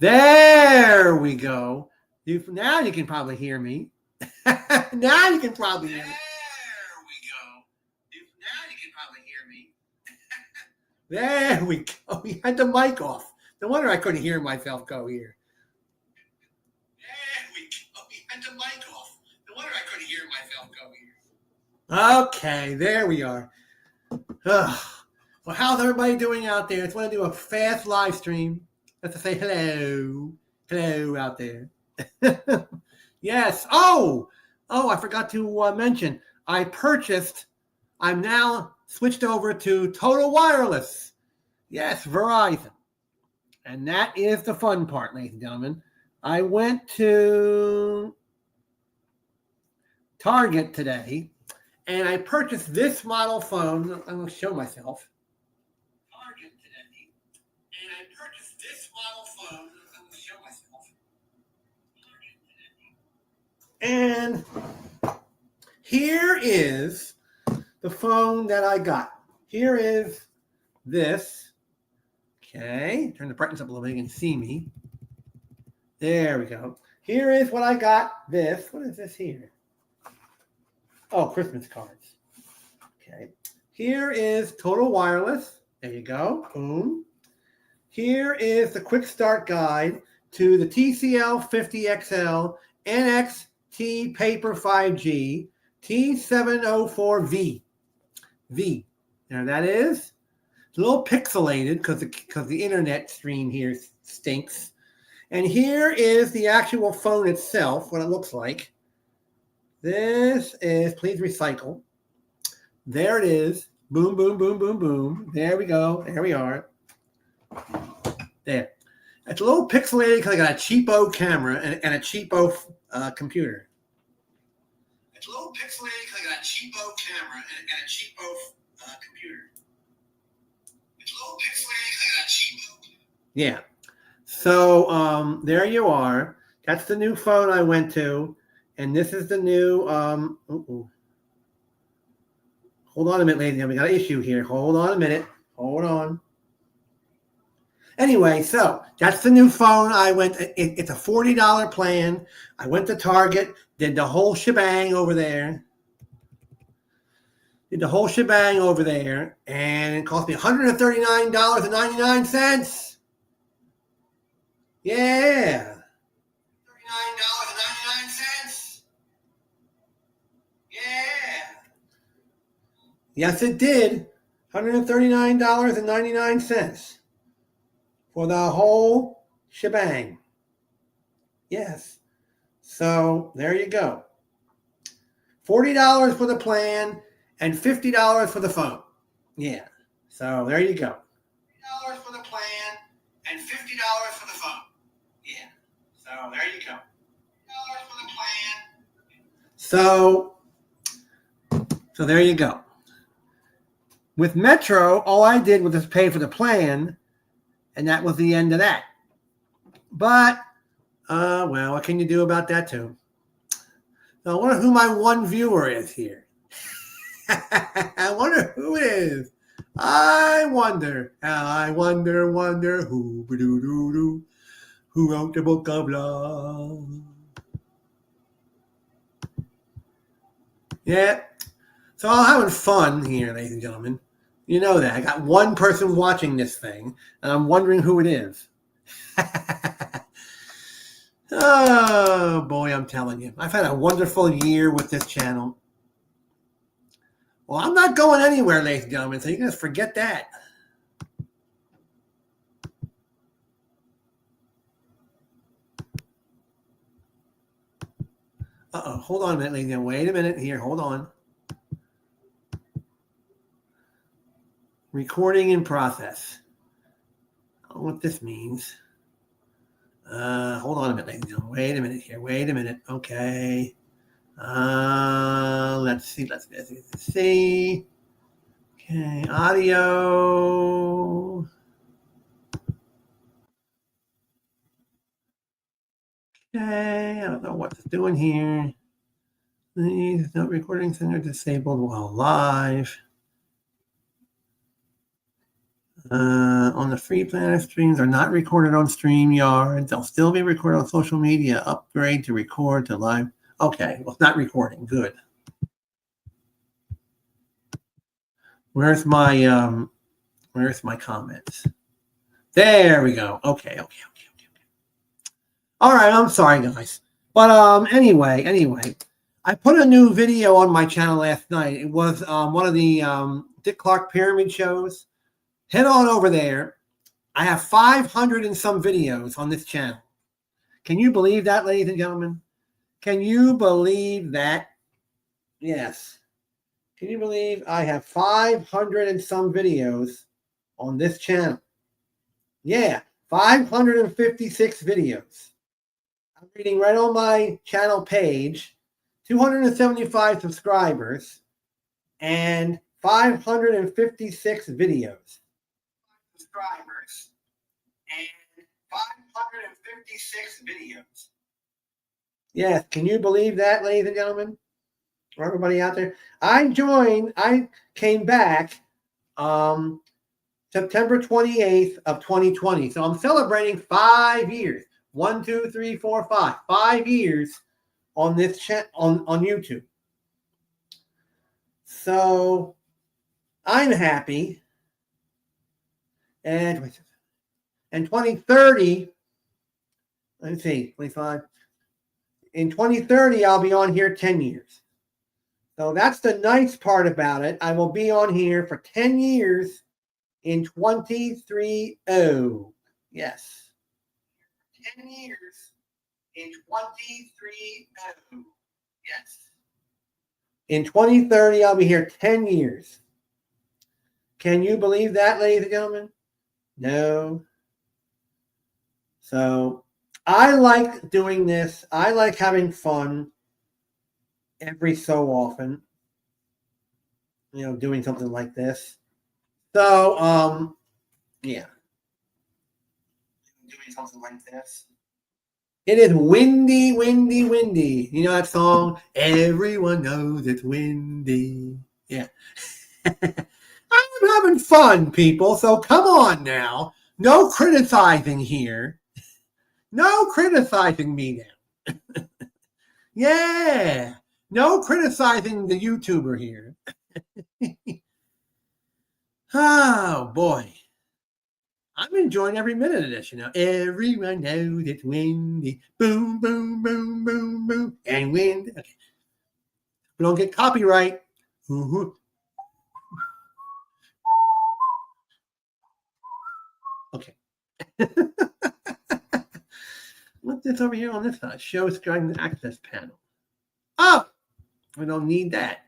There we go. Now you can probably hear me. Now you can probably hear me. There we go. Now you can probably hear me. There we go. We had the mic off. No wonder I couldn't hear myself go here. There we go. We had the mic off. No wonder I couldn't hear myself go here. Okay, there we are. Well, how's everybody doing out there? I just want to do a fast live stream. Let's say hello. Hello out there. Yes. Oh, I forgot to mention. I'm now switched over to Total Wireless. Yes, Verizon. And that is the fun part, ladies and gentlemen. I went to Target today, and I purchased this model phone. I'm going to show myself. Target today, and I purchased this model phone. I'm going to show myself. Target today. And here is the phone that I got. Here is this. Okay, turn the brightness up a little bit, you can see me. There we go. Here is what I got. This. What is this here? Oh, Christmas cards. Okay. Here is Total Wireless. There you go. Boom. Here is the quick start guide to the TCL 50XL NXT Paper 5G T704V. There that is. It's a little pixelated because the internet stream here stinks. And here is the actual phone itself, what it looks like. This is, please recycle. There it is. Boom, boom, boom, boom, boom. There we go. There we are. There. It's a little pixelated because I got a cheapo camera and a cheapo computer. It's a little pixelated because I got a cheapo camera and a cheapo computer. It's a little pixelated because I got a cheapo. Yeah. So there you are. That's the new phone I went to. And this is the new, hold on a minute, ladies. We got an issue here. Hold on a minute. Hold on. Anyway, so that's the new phone. It's a $40 plan. I went to Target, did the whole shebang over there. And it cost me $139.99. Yeah. $39.99. Yeah. Yes, it did. $139.99 for the whole shebang. Yes. So there you go. $40 for the plan and $50 for the phone. Yeah. So there you go. $40 for the plan and $50 for the phone. Yeah. So there you go. $50 for the plan. So there you go. With Metro, all I did was just pay for the plan, and that was the end of that. But, well, what can you do about that too? Now, I wonder who my one viewer is here. I wonder who it is. I wonder who wrote the book of love. Yeah. So I'm having fun here, ladies and gentlemen. You know that. I got one person watching this thing, and I'm wondering who it is. Oh, boy, I'm telling you. I've had a wonderful year with this channel. Well, I'm not going anywhere, ladies and gentlemen, so you can just forget that. Uh-oh, hold on a minute, ladies and gentlemen. Wait a minute here. Hold on. Recording in process. I don't know what this means. Hold on a minute, ladies and gentlemen. Wait a minute here. Wait a minute. Okay. Let's see. Okay, audio. Okay, I don't know what it's doing here. Please, no recording center disabled while live. On the Free Planet streams are not recorded on StreamYard. They'll still be recorded on social media. Upgrade to record to live. Okay, well, it's not recording. Good. Where's my comments? There we go. Okay. All right, I'm sorry, guys. But anyway, I put a new video on my channel last night. It was one of the Dick Clark Pyramid shows. Head on over there. I have 500 and some videos on this channel. Can you believe that, ladies and gentlemen? Can you believe that? Yes. Can you believe I have 500 and some videos on this channel? Yeah, 556 videos. I'm reading right on my channel page, 275 subscribers, and 556 videos. Subscribers and 556 videos. Yes, can you believe that, ladies and gentlemen? For everybody out there, I came back September 28th of 2020. So I'm celebrating 5 years. 1, 2, 3, 4, 5. 5 years on this on YouTube. So I'm happy. And 2030, let's see, 25. In 2030, I'll be on here 10 years. So that's the nice part about it. I will be on here for 10 years in 2030. Yes. 10 years in 2030. Yes. In 2030, I'll be here 10 years. Can you believe that, ladies and gentlemen? No. So I like doing this. I like having fun every so often, doing something like this. So, yeah. Doing something like this. It is windy, windy, windy. You know that song? Everyone knows it's windy. Yeah. I'm having fun, people. So come on now. No criticizing here. No criticizing me now. Yeah. No criticizing the YouTuber here. Oh, boy. I'm enjoying every minute of this, Everyone knows it's windy. Boom, boom, boom, boom, boom. And wind. Okay. We don't get copyright. Mm-hmm. Okay. What's this over here on this side? Show subscribing access panel. Oh, we don't need that.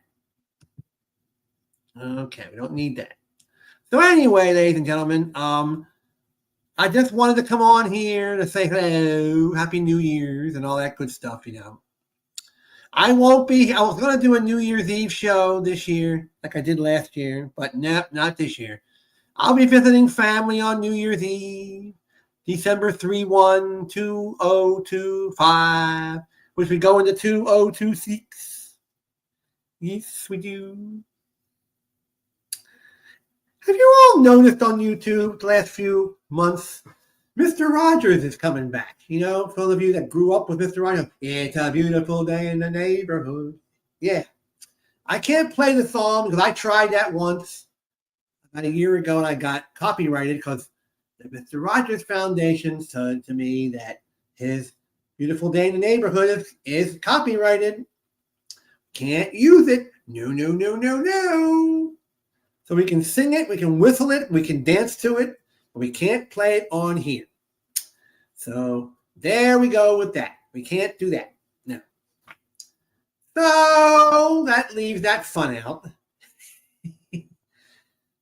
Okay, we don't need that. So anyway, ladies and gentlemen, I just wanted to come on here to say hello, Happy New Year's, and all that good stuff, I was going to do a New Year's Eve show this year, like I did last year, but no, not this year. I'll be visiting family on New Year's Eve, December 31, 2025, which we go into 2026. Yes, we do. Have you all noticed on YouTube the last few months, Mr. Rogers is coming back? For those of you that grew up with Mr. Rogers, it's a beautiful day in the neighborhood. Yeah. I can't play the song because I tried that once about a year ago and I got copyrighted because the Mr. Rogers Foundation said to me that his beautiful day in the neighborhood is copyrighted. Can't use it. No. So we can sing it, we can whistle it, we can dance to it, but we can't play it on here. So there we go with that. We can't do that. No. So that leaves that fun out.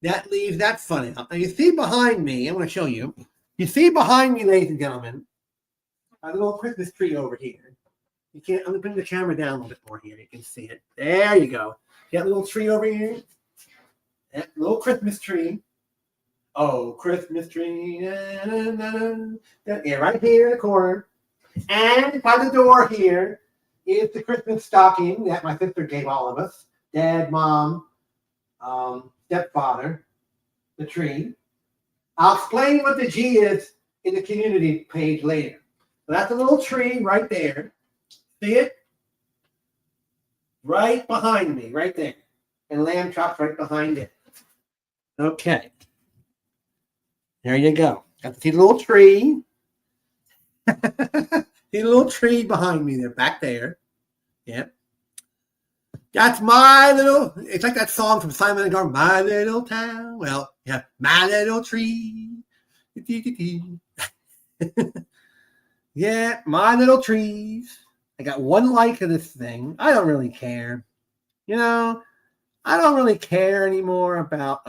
That leaves that fun out. Now you see behind me, I'm going to show you. You see behind me, ladies and gentlemen, a little Christmas tree over here. I'm going to bring the camera down a little bit more here. You can see it. There you go. That little tree over here. That little Christmas tree. Oh, Christmas tree. Na, na, na, na. Yeah, right here in the corner. And by the door here is the Christmas stocking that my sister gave all of us. Dad, Mom, stepfather, the tree. I'll explain what the G is in the community page later. So that's a little tree right there. See it? Right behind me, right there. And lamb chops right behind it. Okay. There you go. Got to see the little tree. See the little tree behind me there, back there. Yep. That's my little, it's like that song from Simon and Garfunkel, My Little Town. Well, yeah, my little tree. Yeah, my little trees. I got one like of this thing. I don't really care. You know, I don't really care anymore about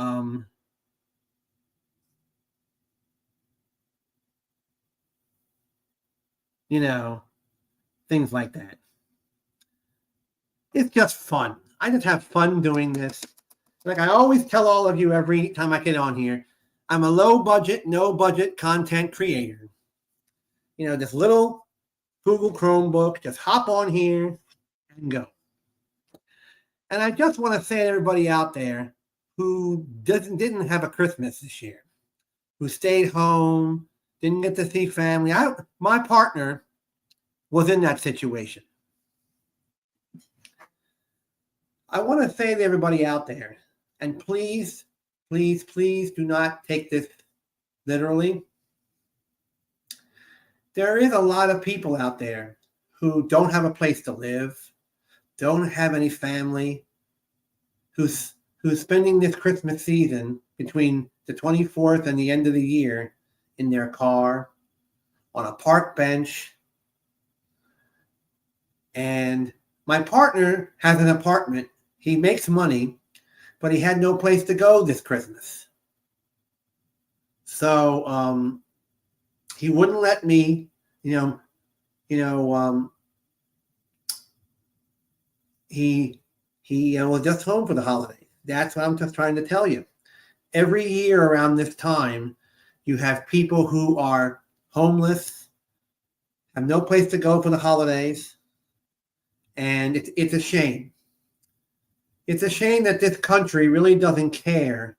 you know, things like that. It's just fun. I just have fun doing this. Like I always tell all of you every time I get on here, I'm a low budget, no budget content creator. You know, this little Google Chromebook, just hop on here and go. And I just want to say to everybody out there who didn't have a Christmas this year, who stayed home, didn't get to see family. My partner was in that situation. I want to say to everybody out there, and please, please, please do not take this literally. There is a lot of people out there who don't have a place to live, don't have any family, who's spending this Christmas season between the 24th and the end of the year in their car, on a park bench. And my partner has an apartment. He makes money, but he had no place to go this Christmas. So he wouldn't let me, he was just home for the holidays. That's what I'm just trying to tell you. Every year around this time, you have people who are homeless, have no place to go for the holidays, and it's a shame. It's a shame that this country really doesn't care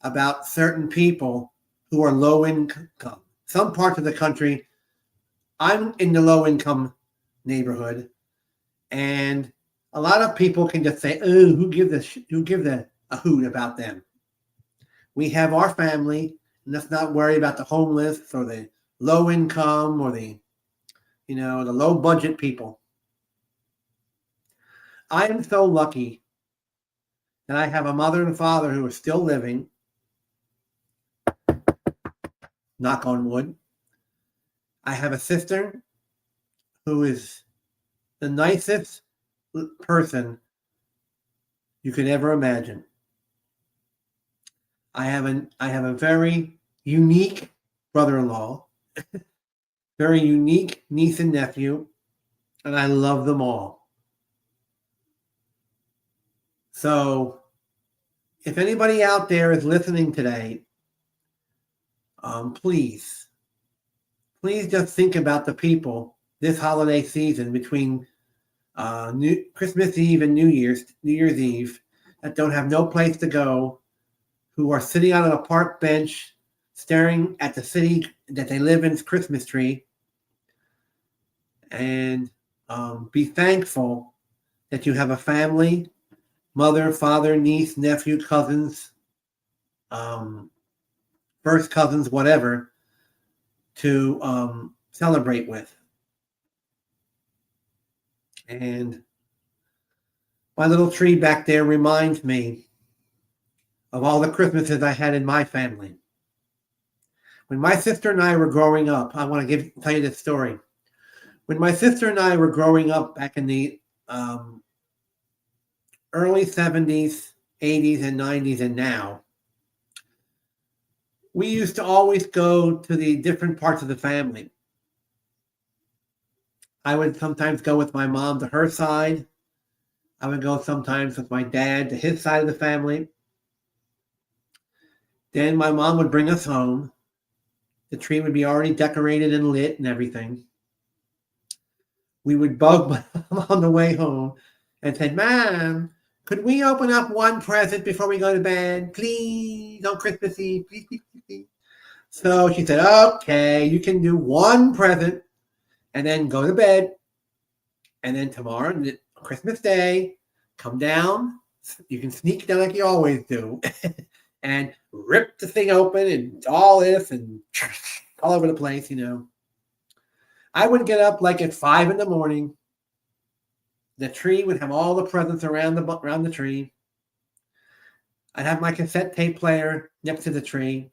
about certain people who are low income. Some parts of the country, I'm in the low income neighborhood, and a lot of people can just say, "Oh, who gives a hoot about them?" We have our family, and let's not worry about the homeless or the low income or the low budget people. I am so lucky that I have a mother and father who are still living. Knock on wood. I have a sister who is the nicest person you could ever imagine. I have a very unique brother-in-law, very unique niece and nephew, and I love them all. So if anybody out there is listening today, please just think about the people this holiday season between Christmas Eve and New Year's Eve that don't have no place to go, who are sitting on a park bench staring at the city that they live in's Christmas tree, and be thankful that you have a family, mother, father, niece, nephew, cousins, first cousins, whatever, to celebrate with. And my little tree back there reminds me of all the Christmases I had in my family. When my sister and I were growing up, I want to tell you this story. When my sister and I were growing up back in the early 70s, 80s, and 90s, and now, we used to always go to the different parts of the family. I would sometimes go with my mom to her side. I would go sometimes with my dad to his side of the family. Then my mom would bring us home. The tree would be already decorated and lit and everything. We would bug Mom on the way home and say, "Mom, could we open up one present before we go to bed? Please, on Christmas Eve, please, please, please." So she said, okay, you can do one present and then go to bed. And then tomorrow, Christmas Day, come down. You can sneak down like you always do and rip the thing open and all this and all over the place, I would get up like at 5 in the morning. The tree would have all the presents around the tree. I'd have my cassette tape player next to the tree.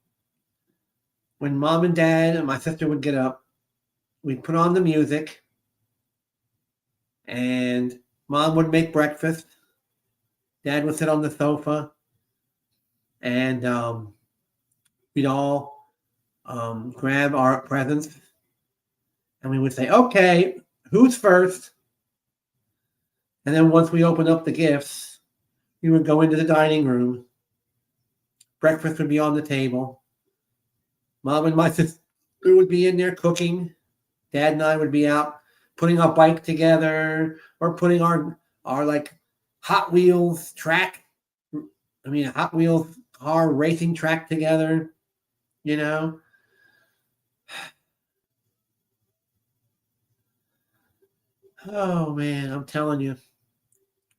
When Mom and Dad and my sister would get up, we'd put on the music, and Mom would make breakfast. Dad would sit on the sofa, and we'd all grab our presents, and we would say, okay, who's first? And then once we opened up the gifts, we would go into the dining room. Breakfast would be on the table. Mom and my sister would be in there cooking. Dad and I would be out putting our bike together or putting our like Hot Wheels Hot Wheels car racing track together, Oh man, I'm telling you,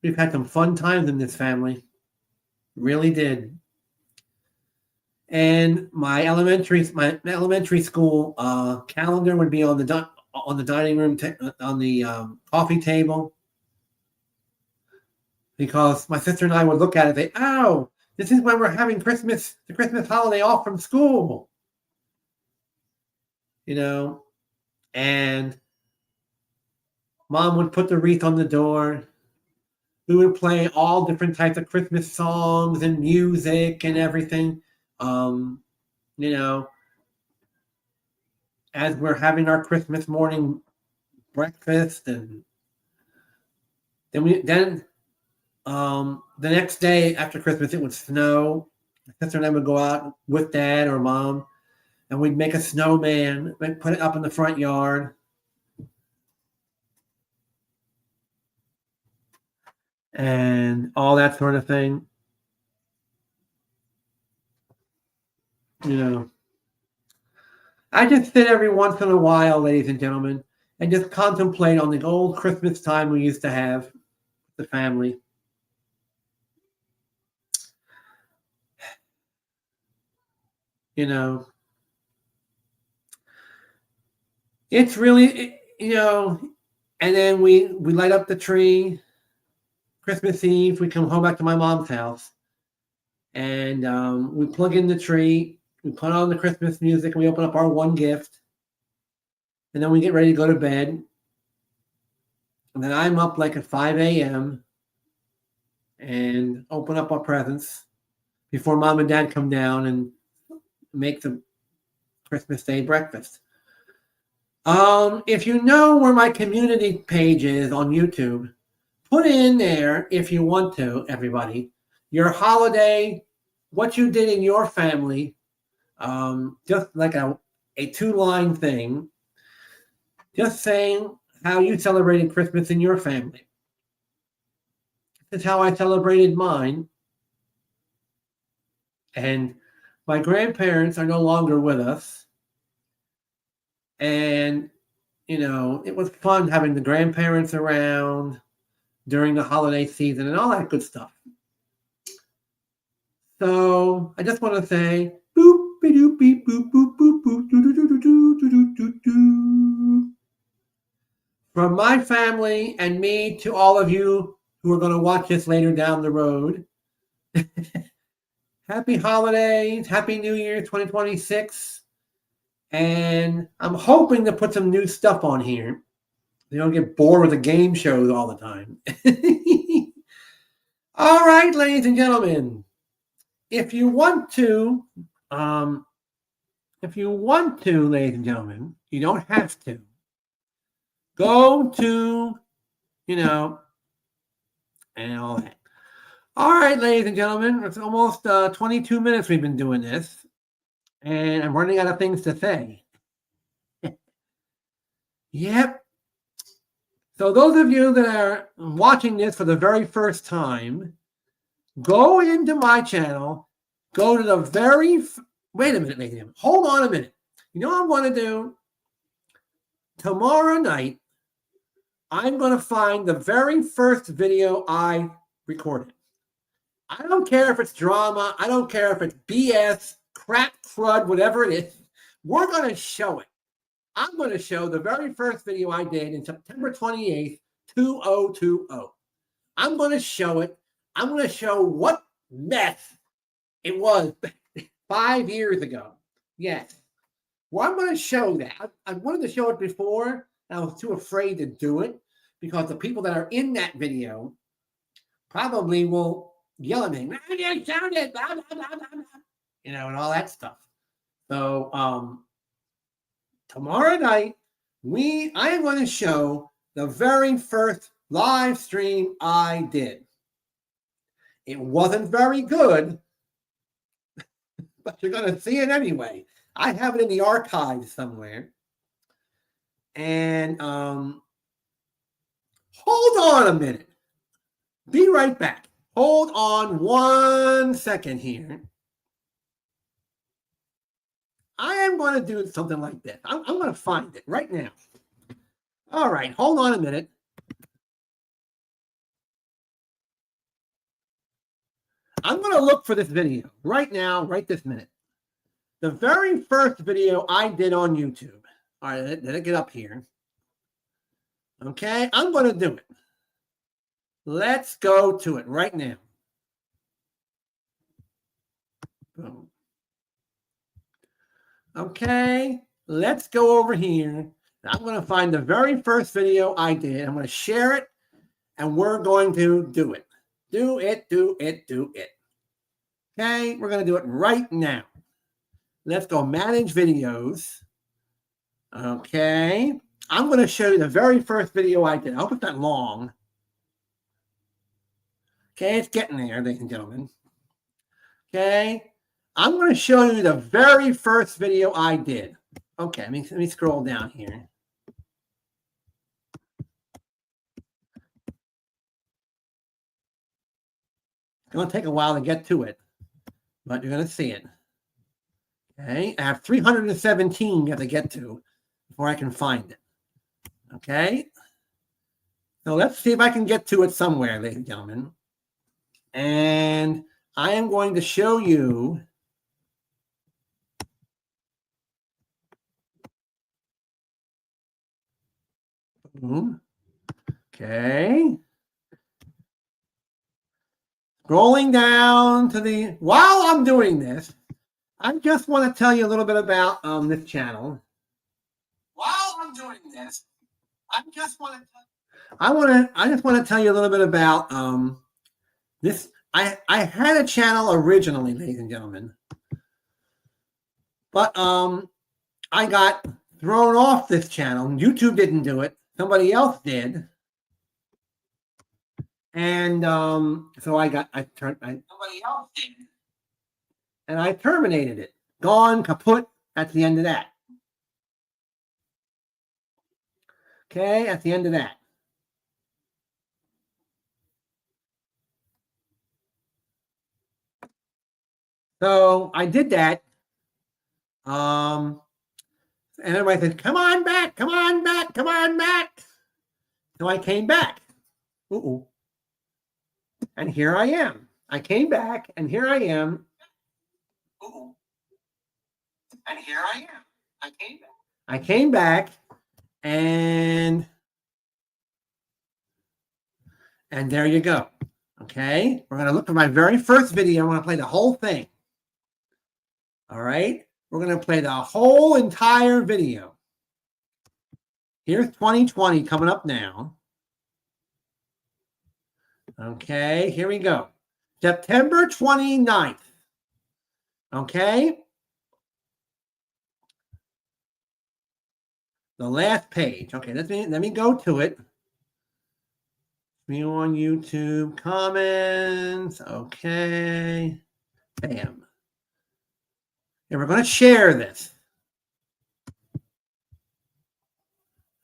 we've had some fun times in this family. Really did. And my elementary school calendar would be on the dining room on the coffee table, because my sister and I would look at it and say, "Oh, this is when we're having the Christmas holiday off from school," and Mom would put the wreath on the door. We would play all different types of Christmas songs and music and everything. As we're having our Christmas morning breakfast, and then the next day after Christmas it would snow. My sister and I would go out with Dad or Mom, and we'd make a snowman, we'd put it up in the front yard. And all that sort of thing. I just sit every once in a while, ladies and gentlemen, and just contemplate on the old Christmas time we used to have with the family. It's really, and then we light up the tree. Christmas Eve, we come home back to my mom's house, and we plug in the tree, we put on the Christmas music, and we open up our one gift, and then we get ready to go to bed. And then I'm up like at 5 a.m. and open up our presents before Mom and Dad come down and make the Christmas Day breakfast. If you know where my community page is on YouTube, put in there, if you want to, everybody, your holiday, what you did in your family, just like a 2-line thing, just saying how you celebrated Christmas in your family. This is how I celebrated mine. And my grandparents are no longer with us. And, it was fun having the grandparents around during the holiday season and all that good stuff. So I just want to say, boop, doop, beep, boop, boop, boop, boop, doo, doo, doo, doo, doo, doo, doo. From my family and me to all of you who are going to watch this later down the road, happy holidays, happy New Year 2026. And I'm hoping to put some new stuff on here. You don't get bored with the game shows all the time. All right, ladies and gentlemen. If you want to, ladies and gentlemen, you don't have to. Go to, and all that. All right, ladies and gentlemen, it's almost 22 minutes we've been doing this, and I'm running out of things to say. Yep. So those of you that are watching this for the very first time, go into my channel, go to the very Wait a minute, ladies and gentlemen. Hold on a minute. You know what I'm going to do? Tomorrow night, I'm going to find the very first video I recorded. I don't care if it's drama. I don't care if it's BS, crap, crud, whatever it is. We're going to show it. I'm going to show the very first video I did in September 28th, 2020. I'm going to show it. I'm going to show what mess it was 5 years ago. Yes. Well, I'm going to show that. I wanted to show it before, and I was too afraid to do it because the people that are in that video probably will yell at me, you showed it, blah, blah, blah, blah, and all that stuff. So tomorrow night, I am going to show the very first live stream I did. It wasn't very good, but you're going to see it anyway. I have it in the archives somewhere. And hold on a minute. Be right back. Hold on 1 second here. I am going to do something like this. I'm going to find it right now. All right, hold on a minute. I'm going to look for this video right now, right this minute. The very first video I did on YouTube. All right, let it get up here. Okay, I'm going to do it. Let's go to it right now. Boom. Okay, let's go over here. I'm going to find the very first video I did. I'm going to share it, and we're going to do it. Do it, do it, do it. Okay, we're going to do it right now. Let's go manage videos. Okay, I'm going to show you the very first video I did. I hope it's not long. Okay, it's getting there, ladies and gentlemen. Okay, I'm going to show you the very first video I did. Okay, let me scroll down here. It's going to take a while to get to it, but you're going to see it. Okay, I have 317 you have to get to before I can find it. Okay, so let's see if I can get to it somewhere, ladies and gentlemen. And I am going to show you okay. Scrolling down to the, while I'm doing this, I just want to tell you a little bit about this channel. While I'm doing this, I just want to tell you a little bit about this. I had a channel originally, ladies and gentlemen, but I got thrown off this channel. YouTube didn't do it. Somebody else did. And so somebody else did. And I terminated it. Gone, kaput, at the end of that. Okay, at the end of that. So I did that. And everybody said, come on back, come on back, come on back. So I came back. Uh-oh. And here I am. I came back, and here I am. Uh-oh. And here I am. I came back, and there you go. Okay, we're going to look for my very first video. I'm going to play the whole thing. All right, we're going to play the whole entire video. Here's 2020 coming up now. Okay, here we go. September 29th. Okay. The last page. Okay, let me go to it. View on YouTube, comments. Okay. Bam. And we're going to share this.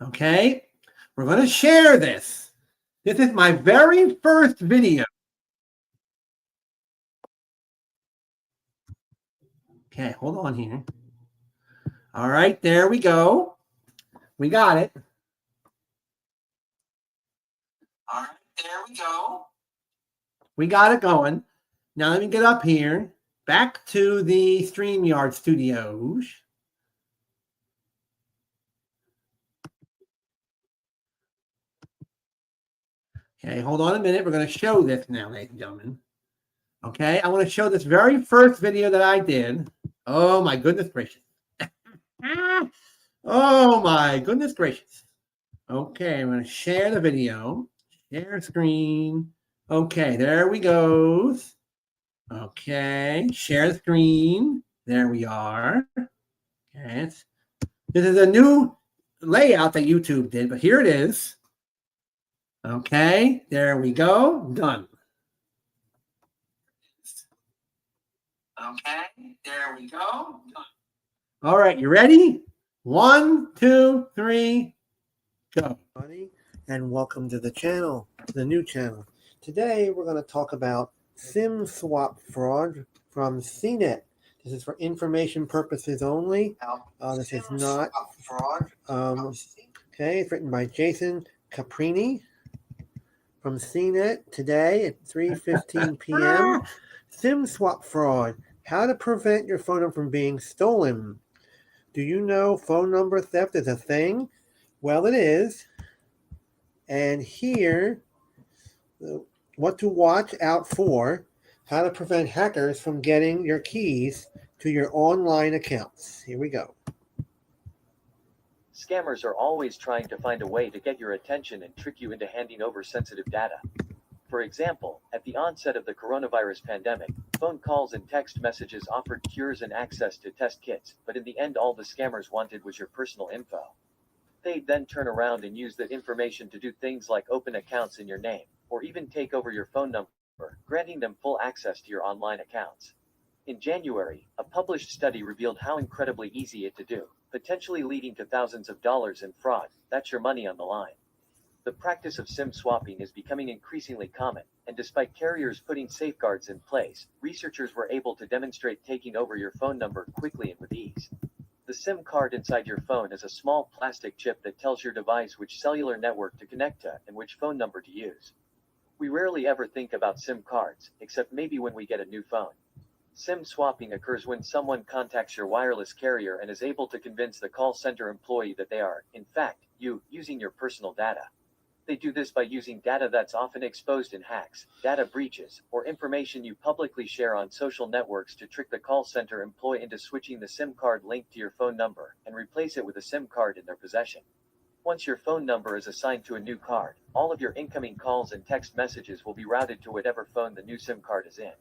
Okay. We're going to share this. This is my very first video. Okay, hold on here. All right, there we go. We got it. All right, there we go. We got it going. Now let me get up here, back to the StreamYard studios. Okay, hold on a minute. We're going to show this now, ladies and gentlemen. Okay, I want to show this very first video that I did. Oh my goodness gracious. Oh my goodness gracious. Okay, I'm going to share the video. Share screen. Okay, there we go. Okay, share the screen. There we are. Okay, this is a new layout that YouTube did, but here it is. Okay, there we go. Done. Okay, there we go. Done. All right, you ready? 1, 2, 3, go. And welcome to the channel, the new channel. Today we're going to talk about SIM swap fraud from CNET. This is for information purposes only. This is not fraud. Okay, it's written by Jason Caprini from CNET today at 3:15 p.m. SIM swap fraud. How to prevent your phone number from being stolen. Do you know phone number theft is a thing? Well, it is. And here, what to watch out for, how to prevent hackers from getting your keys to your online accounts. Here we go. Scammers are always trying to find a way to get your attention and trick you into handing over sensitive data. For example, at the onset of the coronavirus pandemic, phone calls and text messages offered cures and access to test kits, but in the end all the scammers wanted was your personal info. They'd then turn around and use that information to do things like open accounts in your name, or even take over your phone number, granting them full access to your online accounts. In January, a published study revealed how incredibly easy it to do, potentially leading to thousands of dollars in fraud. That's your money on the line. The practice of SIM swapping is becoming increasingly common, and despite carriers putting safeguards in place, researchers were able to demonstrate taking over your phone number quickly and with ease. The SIM card inside your phone is a small plastic chip that tells your device which cellular network to connect to and which phone number to use. We rarely ever think about SIM cards, except maybe when we get a new phone. SIM swapping occurs when someone contacts your wireless carrier and is able to convince the call center employee that they are, in fact, you, using your personal data. They do this by using data that's often exposed in hacks, data breaches, or information you publicly share on social networks to trick the call center employee into switching the SIM card linked to your phone number and replace it with a SIM card in their possession. Once your phone number is assigned to a new card, all of your incoming calls and text messages will be routed to whatever phone the new SIM card is in.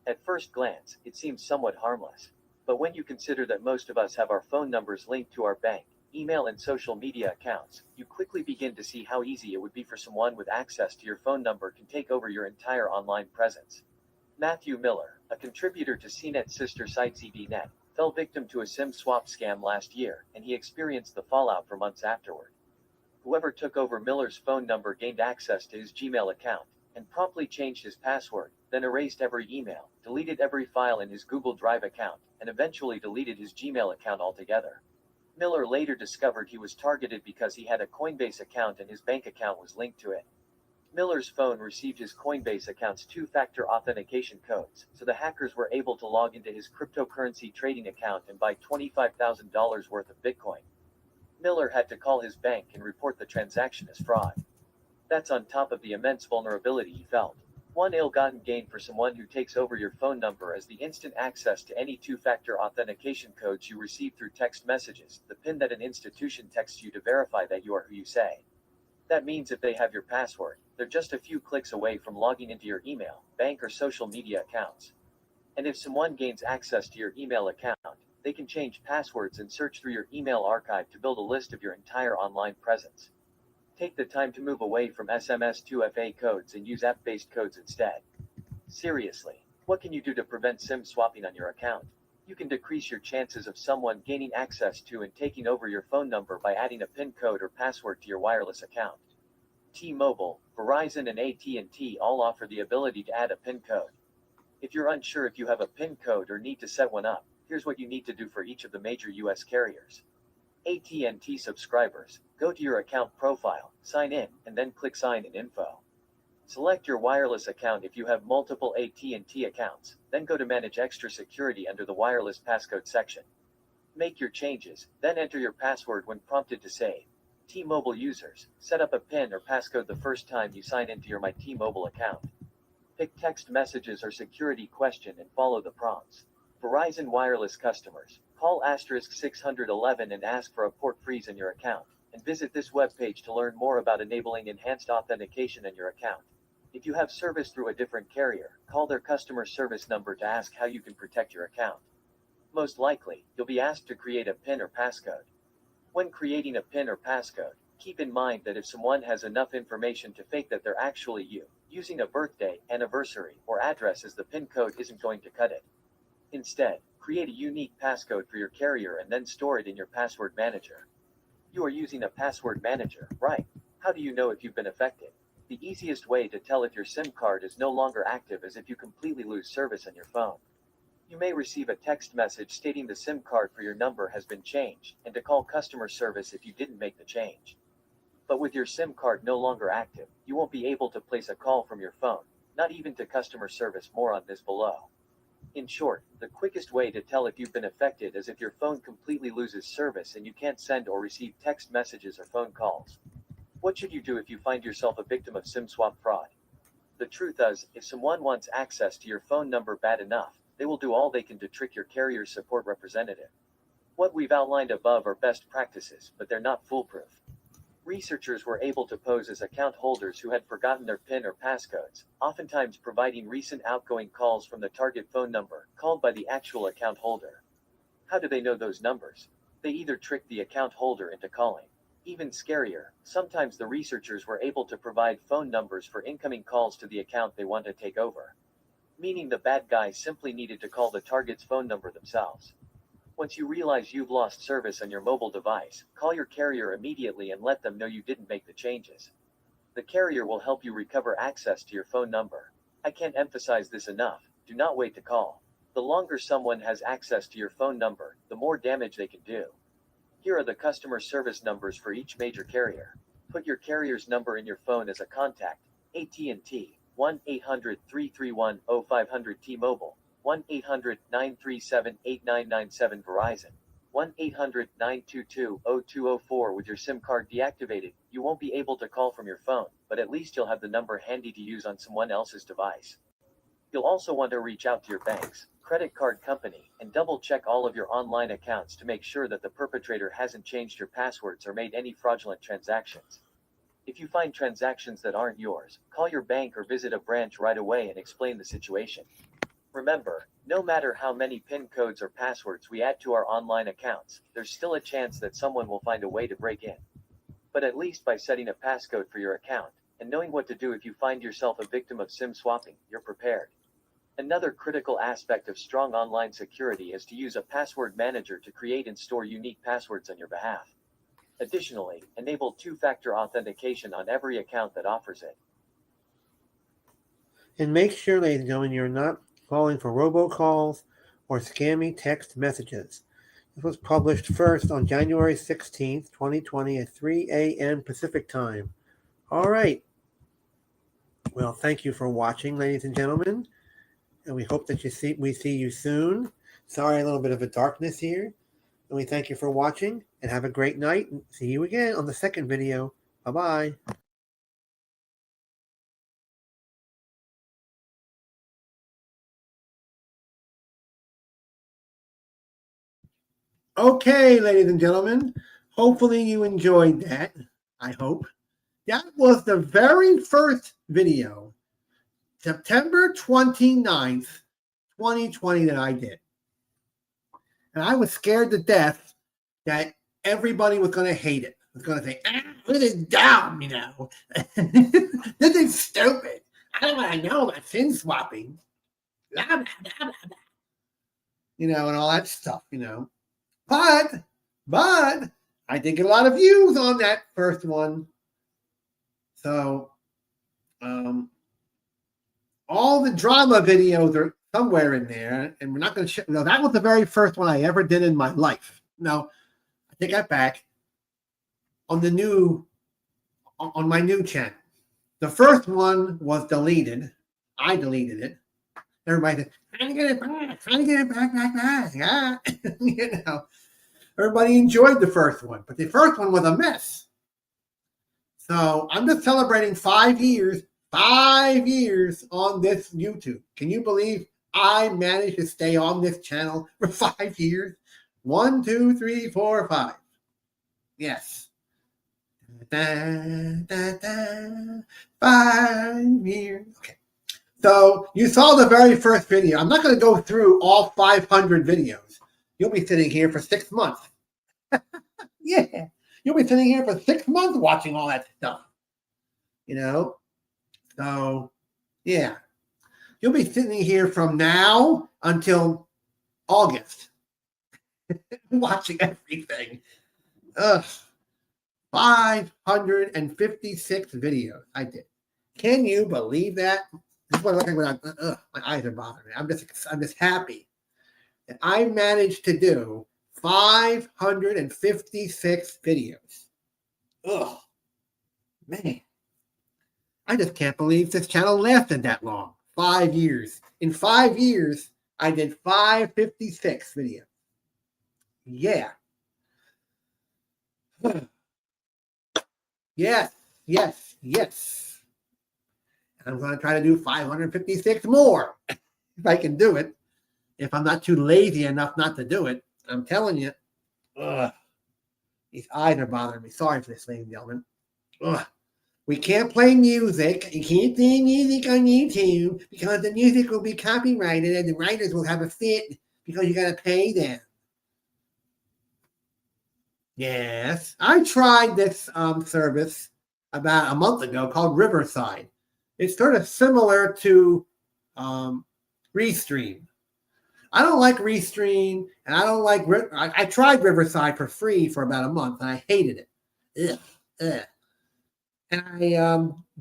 At first glance, it seems somewhat harmless. But when you consider that most of us have our phone numbers linked to our bank, email, and social media accounts, you quickly begin to see how easy it would be for someone with access to your phone number can take over your entire online presence. Matthew Miller, a contributor to CNET's sister site ZDNet, fell victim to a SIM swap scam last year, and he experienced the fallout for months afterward. Whoever took over Miller's phone number gained access to his Gmail account, and promptly changed his password, then erased every email, deleted every file in his Google Drive account, and eventually deleted his Gmail account altogether. Miller later discovered he was targeted because he had a Coinbase account and his bank account was linked to it. Miller's phone received his Coinbase account's two-factor authentication codes, so the hackers were able to log into his cryptocurrency trading account and buy $25,000 worth of Bitcoin. Miller had to call his bank and report the transaction as fraud. That's on top of the immense vulnerability he felt. One ill-gotten gain for someone who takes over your phone number is the instant access to any two-factor authentication codes you receive through text messages, the PIN that an institution texts you to verify that you are who you say. That means if they have your password, they're just a few clicks away from logging into your email, bank, or social media accounts. And if someone gains access to your email account, they can change passwords and search through your email archive to build a list of your entire online presence. Take the time to move away from SMS 2FA codes and use app-based codes instead. Seriously, what can you do to prevent SIM swapping on your account? You can decrease your chances of someone gaining access to and taking over your phone number by adding a PIN code or password to your wireless account. T-Mobile, Verizon, and AT&T all offer the ability to add a PIN code. If you're unsure if you have a PIN code or need to set one up, Here's what you need to do for each of the major US carriers. AT&T subscribers, go to your account profile, sign in, and then click Sign in Info. Select your wireless account if you have multiple AT&T accounts, then go to Manage Extra Security under the Wireless Passcode section. Make your changes, then enter your password when prompted to save. T-Mobile users, set up a PIN or passcode the first time you sign into your My T-Mobile account. Pick text messages or security question and follow the prompts. Verizon Wireless customers, call *611 and ask for a port freeze in your account, and visit this webpage to learn more about enabling enhanced authentication in your account. If you have service through a different carrier, call their customer service number to ask how you can protect your account. Most likely, you'll be asked to create a PIN or passcode. When creating a PIN or passcode, keep in mind that if someone has enough information to fake that they're actually you, using a birthday, anniversary, or address as the PIN code isn't going to cut it. Instead, create a unique passcode for your carrier and then store it in your password manager. You are using a password manager, right? How do you know if you've been affected? The easiest way to tell if your SIM card is no longer active is if you completely lose service on your phone. You may receive a text message stating the SIM card for your number has been changed, and to call customer service if you didn't make the change. But with your SIM card no longer active, you won't be able to place a call from your phone, not even to customer service. More on this below. In short, the quickest way to tell if you've been affected is if your phone completely loses service and you can't send or receive text messages or phone calls. What should you do if you find yourself a victim of SIM swap fraud? The truth is, if someone wants access to your phone number bad enough, they will do all they can to trick your carrier's support representative. What we've outlined above are best practices, but they're not foolproof. Researchers were able to pose as account holders who had forgotten their PIN or passcodes, oftentimes providing recent outgoing calls from the target phone number, called by the actual account holder. How do they know those numbers? They either tricked the account holder into calling. Even scarier, sometimes the researchers were able to provide phone numbers for incoming calls to the account they want to take over. Meaning the bad guys simply needed to call the target's phone number themselves. Once you realize you've lost service on your mobile device, call your carrier immediately and let them know you didn't make the changes. The carrier will help you recover access to your phone number. I can't emphasize this enough, do not wait to call. The longer someone has access to your phone number, the more damage they can do. Here are the customer service numbers for each major carrier. Put your carrier's number in your phone as a contact. AT&T, 1-800-331-0500 T-Mobile, 1-800-937-8997 Verizon, 1-800-922-0204. With your SIM card deactivated, you won't be able to call from your phone, but at least you'll have the number handy to use on someone else's device. You'll also want to reach out to your banks, credit card company, and double-check all of your online accounts to make sure that the perpetrator hasn't changed your passwords or made any fraudulent transactions. If you find transactions that aren't yours, call your bank or visit a branch right away and explain the situation. Remember, no matter how many PIN codes or passwords we add to our online accounts, there's still a chance that someone will find a way to break in. But at least by setting a passcode for your account, and knowing what to do if you find yourself a victim of SIM swapping, you're prepared. Another critical aspect of strong online security is to use a password manager to create and store unique passwords on your behalf. Additionally, enable two-factor authentication on every account that offers it. And make sure, ladies and gentlemen, you're not falling for robocalls or scammy text messages. This was published first on January 16th, 2020 at 3 a.m. Pacific time. All right. Well, thank you for watching, ladies and gentlemen. And we hope that we see you soon. Sorry, a little bit of a darkness here. And we thank you for watching and have a great night. And see you again on the second video. Bye-bye. Okay, ladies and gentlemen. Hopefully you enjoyed that. I hope. That was the very first video, September 29th, 2020, that I did. And I was scared to death that everybody was going to hate it. Was going to say, this is dumb, you know. This is stupid. I don't want to know about SIM swapping. Blah, blah, blah, blah, blah. You know, and all that stuff, you know. But I did get a lot of views on that first one. So, all the drama videos are somewhere in there, and we're not going to. No, that was the very first one I ever did in my life. No, I take that back. On my new channel, the first one was deleted. I deleted it. Everybody said, "Trying to get it back, trying to get it back." Yeah, everybody enjoyed the first one, but the first one was a mess. So I'm just celebrating 5 years. 5 years on this YouTube. Can you believe I managed to stay on this channel for 5 years? 1, 2, 3, 4, 5. Yes. 5 years. Okay. So you saw the very first video. I'm not going to go through all 500 videos. You'll be sitting here for 6 months. Yeah. You'll be sitting here for 6 months watching all that stuff. So, yeah. You'll be sitting here from now until August watching everything. 556 videos I did. Can you believe that? This is what I look like when my eyes are bothering me. I'm just happy that I managed to do 556 videos. Ugh, man. I just can't believe this channel lasted that long. 5 years. In 5 years, I did 556 videos. Yeah. Yes. I'm going to try to do 556 more if I can do it. If I'm not too lazy enough not to do it, I'm telling you. Ugh. These eyes are bothering me. Sorry for this, ladies and gentlemen. Ugh. We can't play music. You can't play music on YouTube because the music will be copyrighted and the writers will have a fit because you got to pay them. Yes. I tried this service about a month ago called Riverside. It's sort of similar to Restream. I don't like Restream, and I don't like. I tried Riverside for free for about a month, and I hated it. Ugh. And I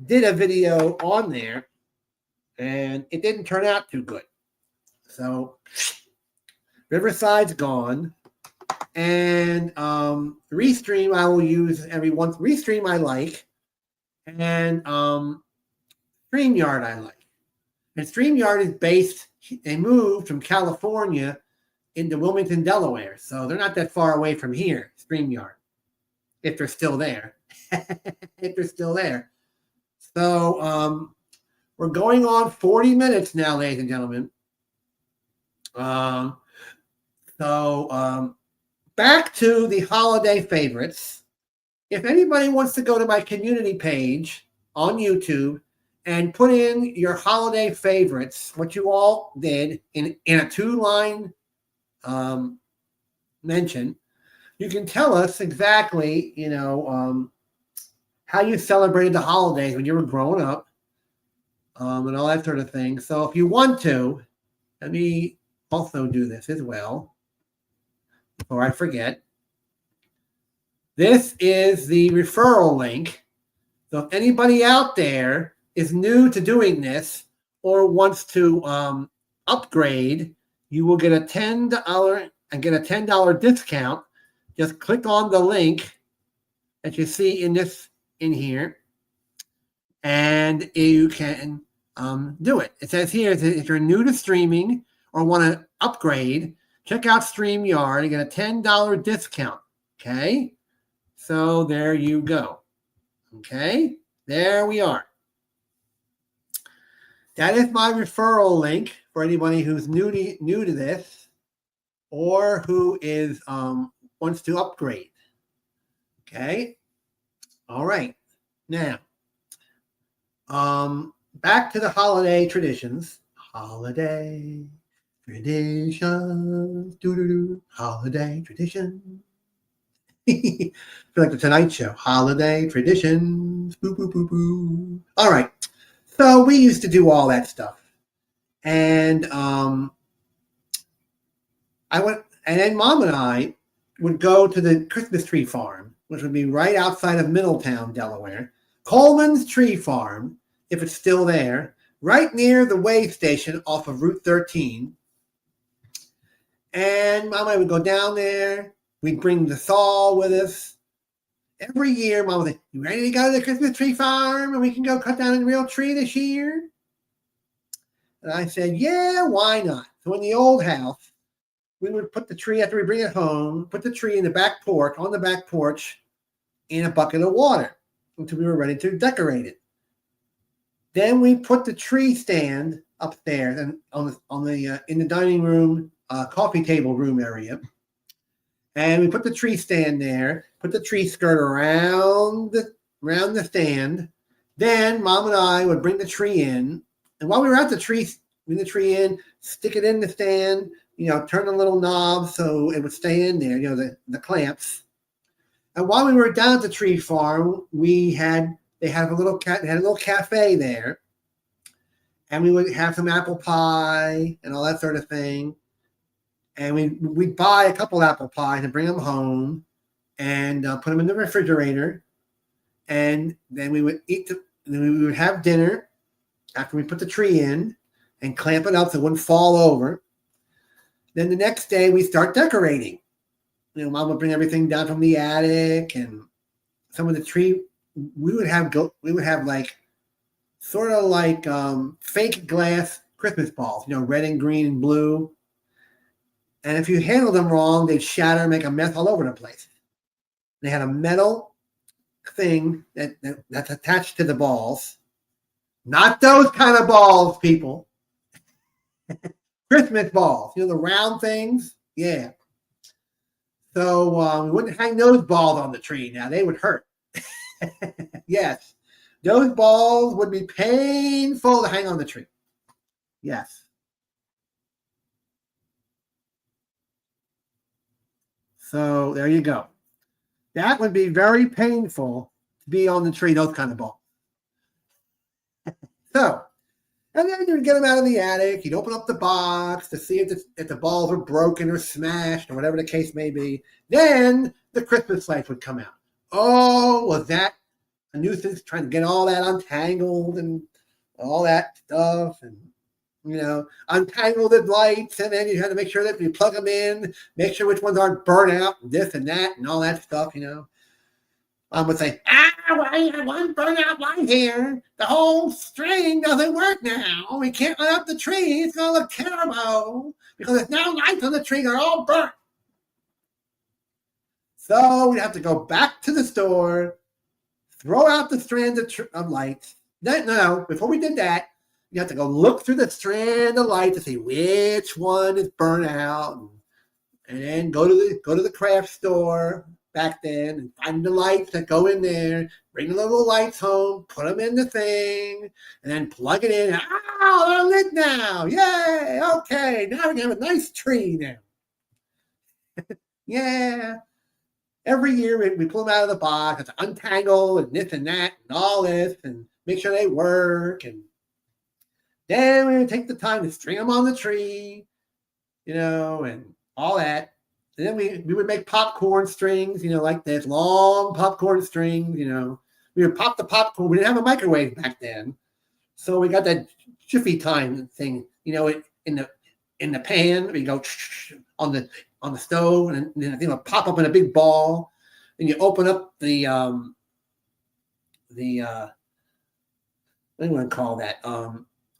did a video on there, and it didn't turn out too good. So Riverside's gone, and Restream I will use every once. Restream I like, and StreamYard I like. And StreamYard is based. They moved from California into Wilmington, Delaware, so they're not that far away from here. StreamYard, if they're still there. If they're still there. So we're going on 40 minutes now, ladies and gentlemen. Back to the holiday favorites. If anybody wants to go to my community page on YouTube and put in your holiday favorites, what you all did in a 2-line mention, you can tell us exactly, how you celebrated the holidays when you were growing up, and all that sort of thing. So if you want to, let me also do this as well before I forget. This is the referral link. So if anybody out there is new to doing this or wants to upgrade, you will get a $10 discount. Just click on the link that you see in here, and you can do it. It says here that if you're new to streaming or want to upgrade, check out StreamYard and get a $10 discount. Okay, so there you go. Okay, there we are. That is my referral link for anybody who's new to this or who is wants to upgrade. Okay. All right. Now, back to the holiday traditions. Holiday traditions. Holiday traditions. Feel like the Tonight Show. Holiday traditions. Boo, boo, boo, boo. All right. So we used to do all that stuff. And then Mom and I would go to the Christmas tree farm, which would be right outside of Middletown, Delaware. Coleman's Tree Farm, if it's still there. right near the way station off of Route 13. And Mom and I would go down there. We'd bring the saw with us. Every year, Mom would say, "You ready to go to the Christmas tree farm and we can go cut down a real tree this year?" And I said, "Yeah, why not?" So in the old house, we would put the tree after we bring it home, put the tree in the back porch, on the back porch, in a bucket of water until we were ready to decorate it. Then we put the tree stand upstairs and in the dining room, coffee table room area. And we put the tree stand there, put the tree skirt around the stand. Then Mom and I would bring the tree in. And while we were at the tree, bring the tree in, stick it in the stand, turn the little knob so it would stay in there, the clamps. And while we were down at the tree farm, they had a little cafe there. And we would have some apple pie and all that sort of thing. And we'd buy a couple apple pies and bring them home and put them in the refrigerator. And then we would then we would have dinner after we put the tree in and clamp it up so it wouldn't fall over. Then the next day we start decorating. Mom would bring everything down from the attic, and some of the tree we would have like sort of like fake glass Christmas balls, red and green and blue. And if you handle them wrong, they'd shatter and make a mess all over the place. They had a metal thing that's attached to the balls. Not those kind of balls, people. Christmas balls, the round things. Yeah. So we wouldn't hang those balls on the tree. Now they would hurt. Yes. Those balls would be painful to hang on the tree. Yes. So there you go. That would be very painful to be on the tree, those kind of balls. So, and then you'd get them out of the attic. You'd open up the box to see if the balls were broken or smashed or whatever the case may be. Then the Christmas lights would come out. Oh, was that a nuisance trying to get all that untangled and all that stuff and untangle the lights, and then you had to make sure that you plug them in, make sure which ones aren't burnt out, and this and that, and all that stuff, Mom would say, well, I have one burnt out light here. The whole string doesn't work now. We can't light up the tree. It's going to look terrible because there's no lights on the tree. They're all burnt. So we'd have to go back to the store, throw out the strands of lights. No, before we did that, you have to go look through the strand of light to see which one is burnt out, and then go to the craft store back then and find the lights that go in there. Bring the little lights home, put them in the thing, and then plug it in. Oh, they're lit now! Yay! Okay, now we can have a nice tree now. Yeah. Every year we pull them out of the box, it's untangle and this and that and all this, and make sure they work. And then we would take the time to string them on the tree, and all that. And then we would make popcorn strings, like this, long popcorn strings, We would pop the popcorn. We didn't have a microwave back then. So we got that Jiffy Time thing, in the pan. We go on the stove, and then it'll pop up in a big ball. And you open up the what do you want to call that?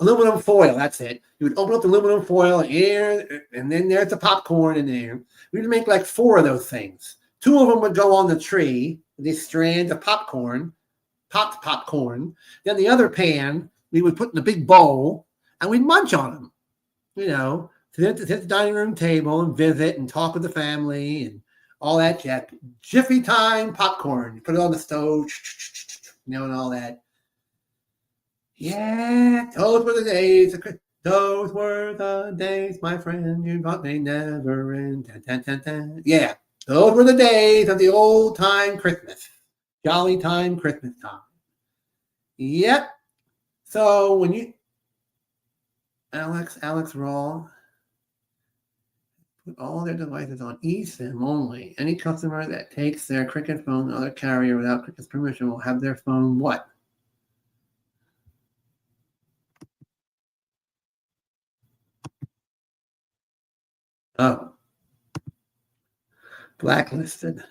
Aluminum foil, that's it. You would open up the aluminum foil and then there's the popcorn in there. We'd make like 4 of those things. 2 of them would go on the tree, these strands of popcorn, popped popcorn. Then the other pan, we would put in a big bowl, and we'd munch on them, sit at the dining room table and visit and talk with the family and all that jazz. Jiffy Time popcorn. You put it on the stove, and all that. Yeah, those were the days. Those were the days, my friend. You thought they never end. Dun, dun, dun, dun. Yeah, those were the days of the old time Christmas. Jolly time Christmas time. Yep. So when you, Alex Raw, put all their devices on eSIM only. Any customer that takes their Cricket phone to other carrier without Cricket's permission will have their phone what? Oh, blacklisted.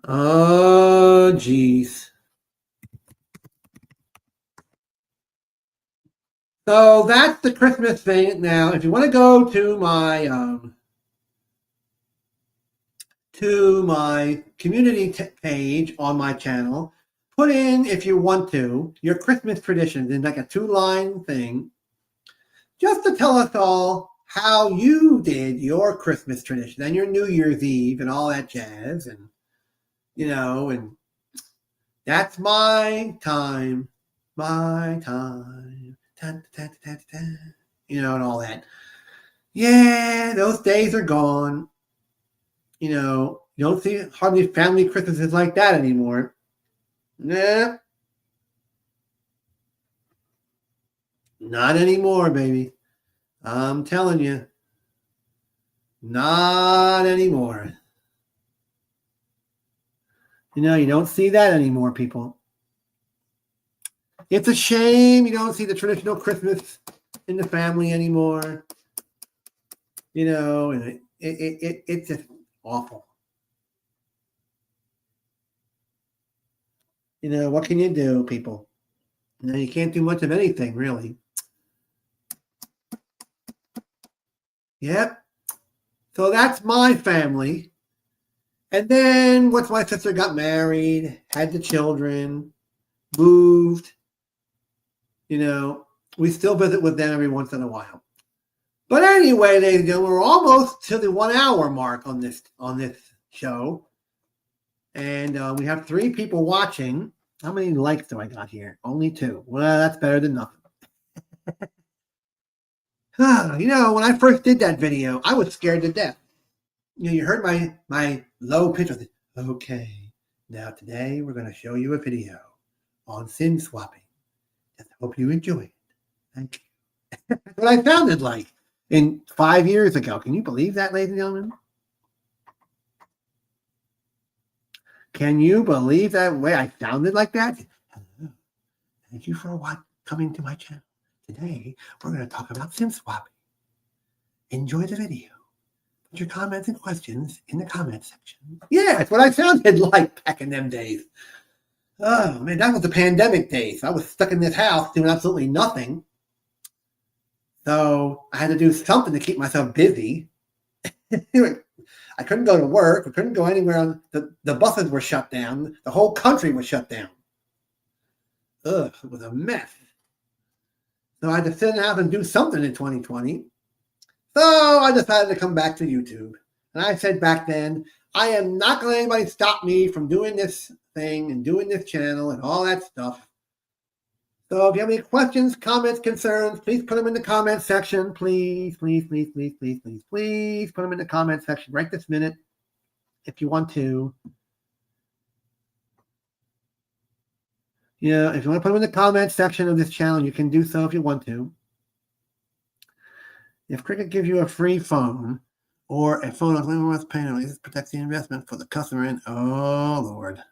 Oh, geez. So that's the Christmas thing. Now, if you want to go to my community page on my channel, put in, if you want to, your Christmas traditions in like a 2-line thing, just to tell us all how you did your Christmas tradition and your New Year's Eve and all that jazz. And, and that's my time, my time, and all that. Yeah, those days are gone. You don't see hardly family Christmases like that anymore. Nah, not anymore, baby. I'm telling you, not anymore. You don't see that anymore, people. It's a shame you don't see the traditional Christmas in the family anymore. And it's just awful. What can you do, people? You can't do much of anything, really. Yep. So that's my family. And then once my sister got married, had the children, moved, we still visit with them every once in a while. But anyway, ladies and gentlemen, we're almost to the 1 hour mark on this show. And we have 3 people watching. How many likes do I got here? Only 2. Well, that's better than nothing. When I first did that video, I was scared to death. You heard my low pitch of it. Okay, now today we're going to show you a video on SIM swapping. I hope you enjoy it. Thank you. That's what I sounded like 5 years ago. Can you believe that, ladies and gentlemen? Can you believe that way I sounded like that? Hello. Thank you for coming to my channel. Today, we're going to talk about SIM swapping. Enjoy the video. Put your comments and questions in the comment section. Yeah, that's what I sounded like back in them days. Oh, man, that was the pandemic days. I was stuck in this house doing absolutely nothing. So I had to do something to keep myself busy. I couldn't go to work. I couldn't go anywhere. The buses were shut down. The whole country was shut down. Ugh, it was a mess. So I had to sit in the house and do something in 2020. So I decided to come back to YouTube. And I said back then, I am not going to let anybody stop me from doing this thing and doing this channel and all that stuff. So if you have any questions, comments, concerns, please put them in the comment section. Please, please, please, please, please, please, please put them in the comment section right this minute if you want to. If you want to put them in the comment section of this channel, you can do so if you want to. If Cricket gives you a free phone or a phone of limited worth payment, this protects the investment for the customer. And oh, Lord.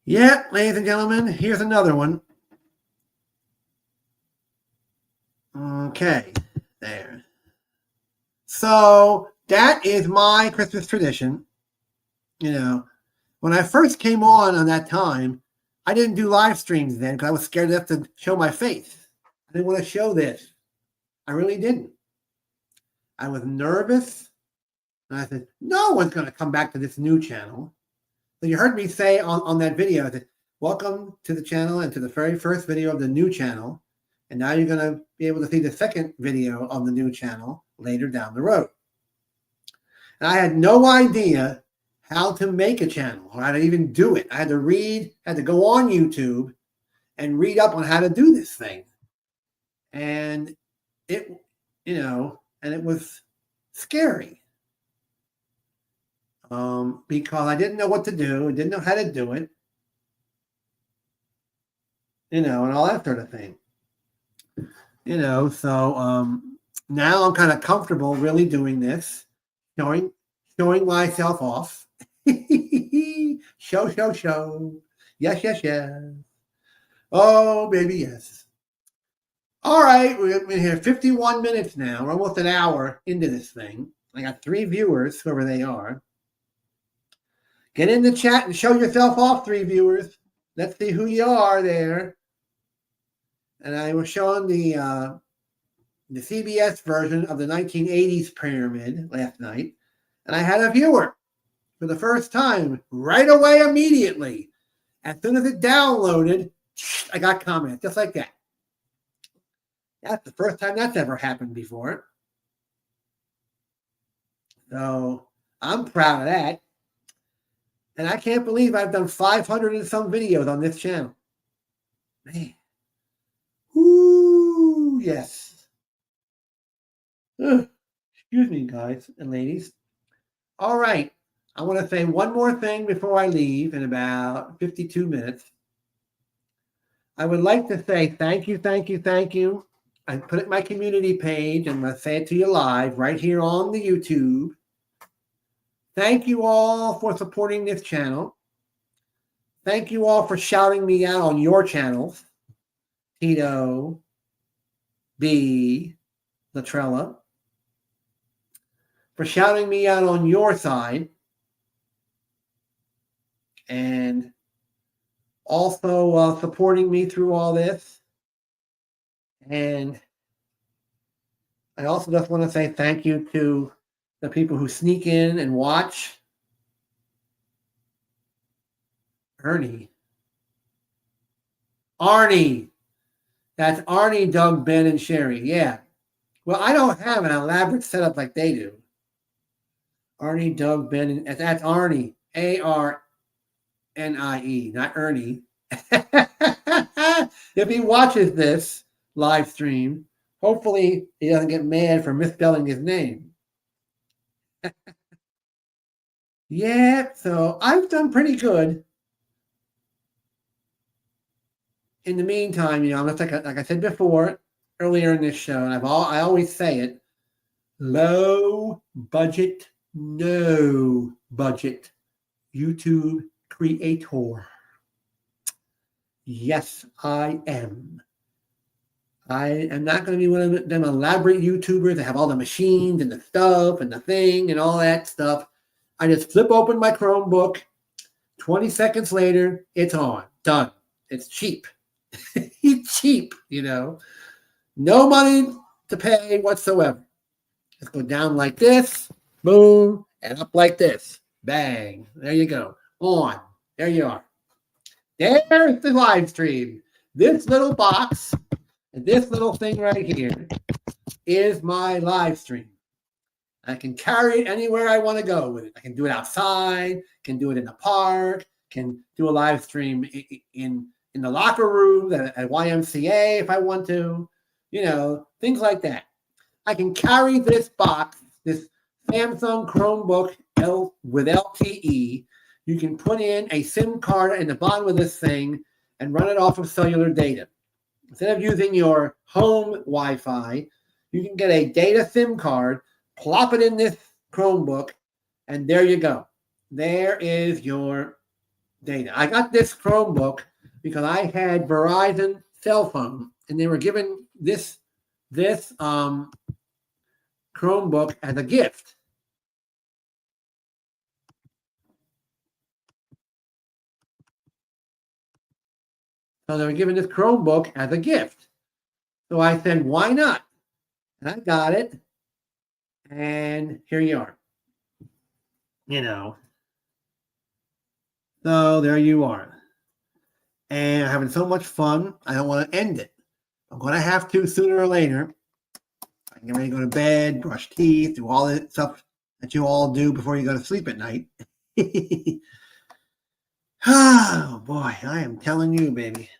Yeah, ladies and gentlemen, here's another one. Okay, there. So that is my Christmas tradition. When I first came on that time, I didn't do live streams then because I was scared to have to show my face. I didn't want to show this. I really didn't. I was nervous. And I said, no one's going to come back to this new channel. So you heard me say on that video that welcome to the channel and to the very first video of the new channel. And now you're going to be able to see the second video on the new channel later down the road. And I had no idea how to make a channel or how to even do it. I had to go on YouTube and read up on how to do this thing. And it was scary. Because I didn't know what to do. I didn't know how to do it. And all that sort of thing. So now I'm kind of comfortable really doing this, showing myself off. Show. Yes. Oh, baby, yes. All right, we've been here 51 minutes now. We're almost an hour into this thing. I got 3 viewers, whoever they are. Get in the chat and show yourself off, 3 viewers. Let's see who you are there. And I was showing the CBS version of the 1980s pyramid last night. And I had a viewer for the first time right away immediately. As soon as it downloaded, I got comments just like that. That's the first time that's ever happened before. So I'm proud of that. And I can't believe I've done 500 and some videos on this channel. Man. Woo, yes. Ugh. Excuse me, guys and ladies. All right. I want to say one more thing before I leave in about 52 minutes. I would like to say thank you, thank you, thank you. I put it in my community page. I'm going to say it to you live right here on the YouTube. Thank you all for supporting this channel. Thank you all for shouting me out on your channels. Tito, B, Latrella. For shouting me out on your side. And also supporting me through all this. And I also just want to say thank you to the people who sneak in and watch. Arnie. That's Arnie, Doug, Ben, and Sherry. Yeah. Well, I don't have an elaborate setup like they do. Arnie, Doug, Ben, and that's Arnie. A-R-N-I-E, not Ernie. If he watches this live stream, hopefully he doesn't get mad for misspelling his name. Yeah, so I've done pretty good. In the meantime, I'm just like I said before, earlier in this show, and I always say it, low budget, no budget YouTube creator. Yes, I am. I am not going to be one of them elaborate YouTubers that have all the machines and the stuff and the thing and all that stuff. I just flip open my Chromebook. 20 seconds later, it's on. Done. It's cheap. It's cheap, No money to pay whatsoever. Just go down like this, boom, and up like this. Bang. There you go. On. There you are. There's the live stream. This little box and this little thing right here is my live stream. I can carry it anywhere I want to go with it. I can do it outside, can do it in the park, can do a live stream in the locker room at YMCA if I want to, things like that. I can carry this box, this Samsung Chromebook with LTE. You can put in a SIM card in the bottom of this thing and run it off of cellular data. Instead of using your home Wi-Fi, you can get a data SIM card, plop it in this Chromebook, and there you go. There is your data. I got this Chromebook because I had Verizon cell phone, and they were given this Chromebook as a gift. So they were given this Chromebook as a gift. So I said, why not? And I got it. And here you are. So there you are. And I'm having so much fun. I don't want to end it. I'm going to have to sooner or later. I can get ready to go to bed, brush teeth, do all the stuff that you all do before you go to sleep at night. Oh, boy. I am telling you, baby.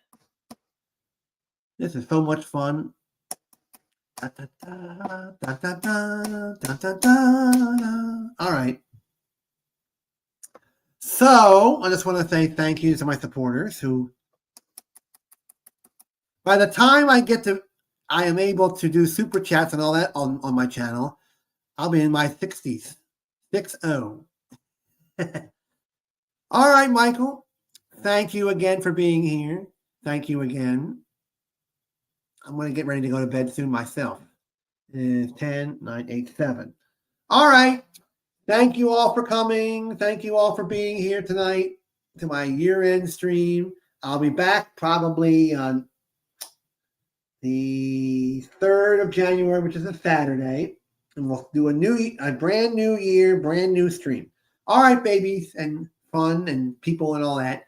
This is so much fun. All right. So I just want to say thank you to my supporters who, by the time I am able to do super chats and all that on my channel, I'll be in my 60s. 6-0. All right, Michael. Thank you again for being here. Thank you again. I'm going to get ready to go to bed soon myself. It is 10, 9, 8, 7. All right. Thank you all for coming. Thank you all for being here tonight to my year-end stream. I'll be back probably on the 3rd of January, which is a Saturday, and we'll do a brand new year, brand new stream. All right, babies and fun and people and all that.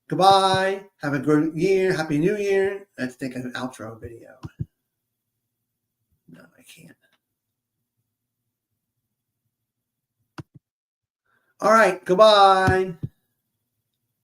Goodbye. Have a good year. Happy New Year. Let's take an outro video. No, I can't. All right. Goodbye.